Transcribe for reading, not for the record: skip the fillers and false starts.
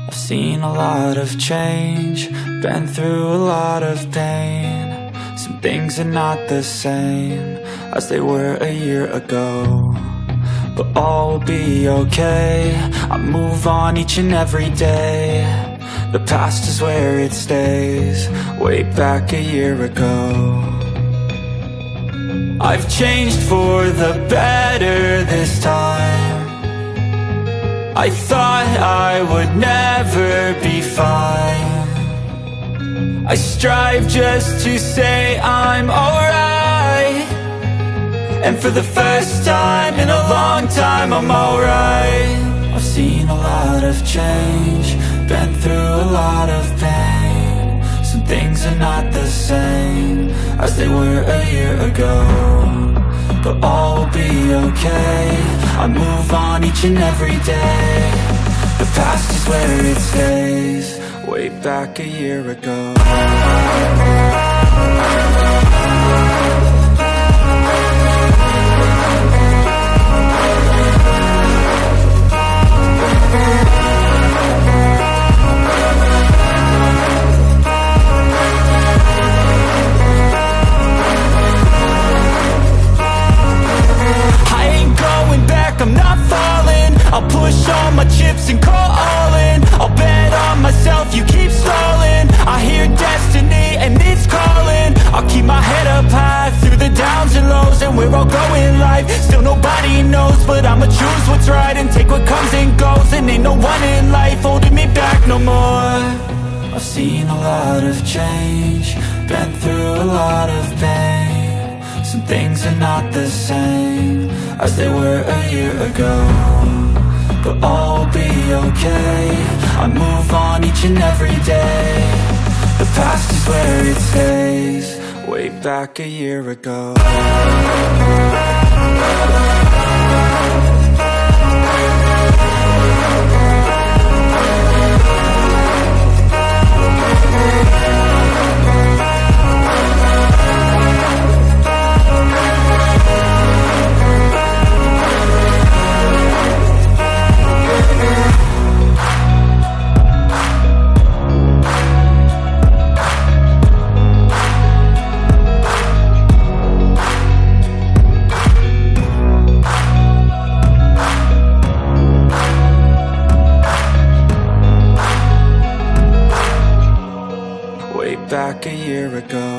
I've seen a lot of change, been through a lot of pain. Some things are not the same as they were a year ago, but all will be okay. I move on each and every day. The past is where it stays, way back a year ago. I've changed for the better this time. I thought I would never be fine. I strive just to say I'm alright, and for the first time in a long time I'm alright. I've seen a lot of change, been through a lot of pain. Some things are not the same as they were a year ago, but all will be okay. I move on each and every day. The past is where it stays, way back a year ago. I'm not falling, I'll push all my chips and call all in. I'll bet on myself, you keep stalling. I hear destiny and it's calling. I'll keep my head up high through the downs and lows, and we're all going life. Still nobody knows, but I'ma choose what's right and take what comes and goes. And ain't no one in life holding me back no more. I've seen a lot of change, been through a lot of pain. Some things are not the same as they were a year ago, but all will be okay. I move on each and every day. The past is where it stays, way back a year ago. Back a year ago.